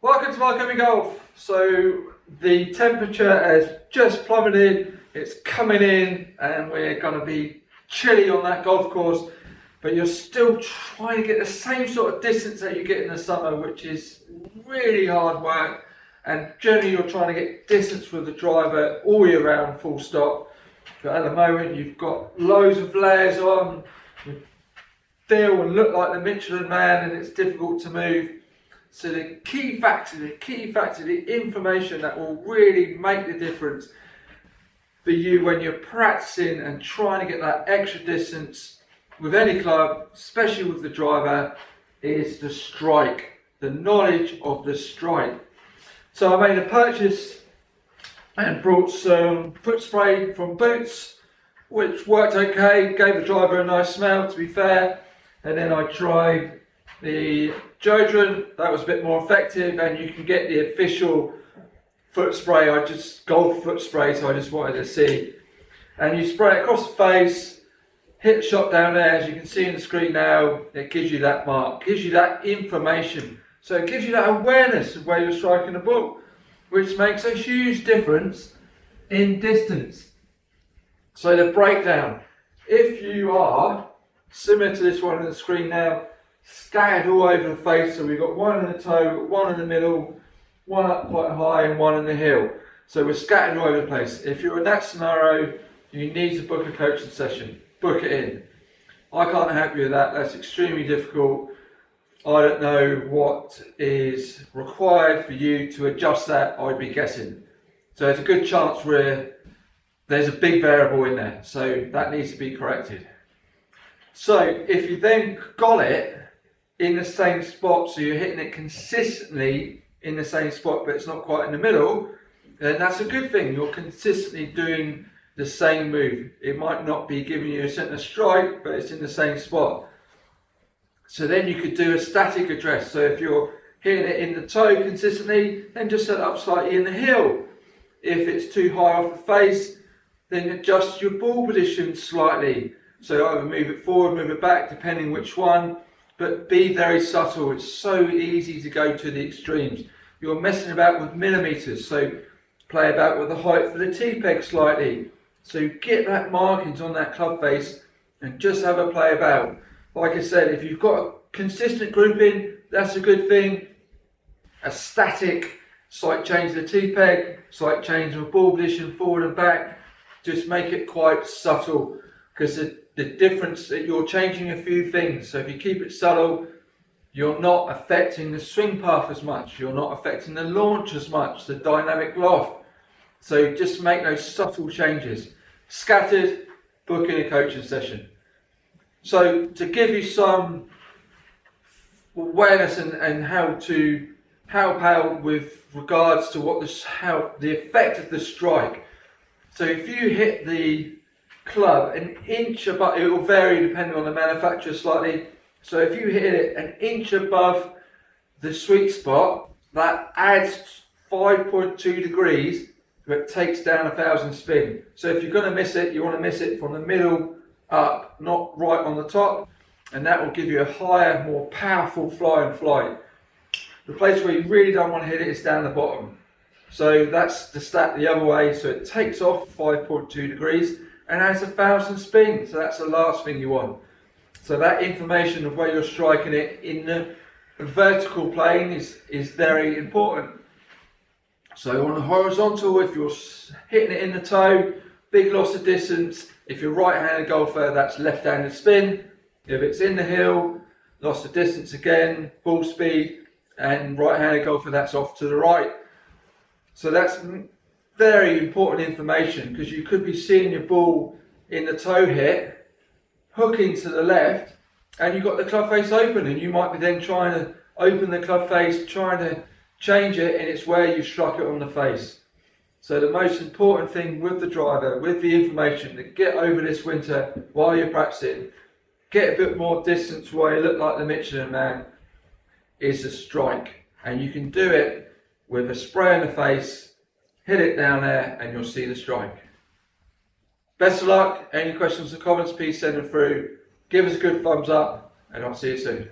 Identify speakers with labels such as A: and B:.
A: Welcome to Mark Golf. So the temperature has just plummeted, it's coming in and we're going to be chilly on that golf course, but you're still trying to get the same sort of distance that you get in the summer, which is really hard work, and generally you're trying to get distance with the driver all year round, full stop. But at the moment you've got loads of layers on, you feel and look like the Michelin man and it's difficult to move. So the key factor, the information that will really make the difference for you when you're practicing and trying to get that extra distance with any club, especially with the driver, is the strike, the knowledge of the strike. So I made a purchase and brought some foot spray from Boots, which worked okay, gave the driver a nice smell to be fair, and then I tried the deodorant. That was a bit more effective, and you can get the official foot spray. Golf foot spray, so I just wanted to see. And you spray it across the face, hit the shot down there, as you can see on the screen now. It gives you that mark, gives you that information. So it gives you that awareness of where you're striking the ball, which makes a huge difference in distance. So the breakdown, if you are similar to this one on the screen now, scattered all over the face, so we've got one in the toe, one in the middle, one up quite high and one in the heel. So we're scattered all over the place. If you're in that scenario, you need to book a coaching session. Book it in. I can't help you with that. That's extremely difficult. I don't know what is required for you to adjust that, I'd be guessing. So there's a good chance where there's a big variable in there, so that needs to be corrected. So if you then got it in the same spot, so you're hitting it consistently in the same spot but it's not quite in the middle, then that's a good thing. You're consistently doing the same move. It might not be giving you a centre strike, but it's in the same spot. So then you could do a static address. So if you're hitting it in the toe consistently, then just set it up slightly in the heel. If it's too high off the face, then adjust your ball position slightly. So either move it forward, move it back, depending which one. But be very subtle. It's so easy to go to the extremes. You're messing about with millimeters, so play about with the height for the tee peg slightly. So get that markings on that club face and just have a play about. Like I said, if you've got a consistent grouping, that's a good thing. A static, slight change of the tee peg, slight change of ball position forward and back, just make it quite subtle, because the difference that you're changing a few things. So if you keep it subtle, you're not affecting the swing path as much, you're not affecting the launch as much, the dynamic loft. So just make those subtle changes. Scattered, book in a coaching session. So to give you some awareness and how to help out with regards to how the effect of the strike. So if you hit the club an inch above, it will vary depending on the manufacturer slightly. So if you hit it an inch above the sweet spot, that adds 5.2 degrees, but takes down 1,000 spin. So if you're going to miss it, you want to miss it from the middle up, not right on the top, and that will give you a higher, more powerful fly and flight. The place where you really don't want to hit it is down the bottom. So that's the stat the other way. So it takes off 5.2 degrees and adds 1,000 spin. So that's the last thing you want. So that information of where you're striking it in the vertical plane is very important. So on the horizontal, if you're hitting it in the toe, big loss of distance. If you're right-handed golfer, that's left-handed spin. If it's in the heel, loss of distance again, ball speed, and right-handed golfer, that's off to the right. So that's very important information, because you could be seeing your ball in the toe hit, hooking to the left, and you've got the club face open, and you might be then trying to open the club face, trying to change it, and it's where you struck it on the face. So the most important thing with the driver, with the information to get over this winter while you're practicing, get a bit more distance while you look like the Michelin man, is the strike. And you can do it with a spray in the face, hit it down there, and you'll see the strike. Best of luck. Any questions or comments, please send them through. Give us a good thumbs up, and I'll see you soon.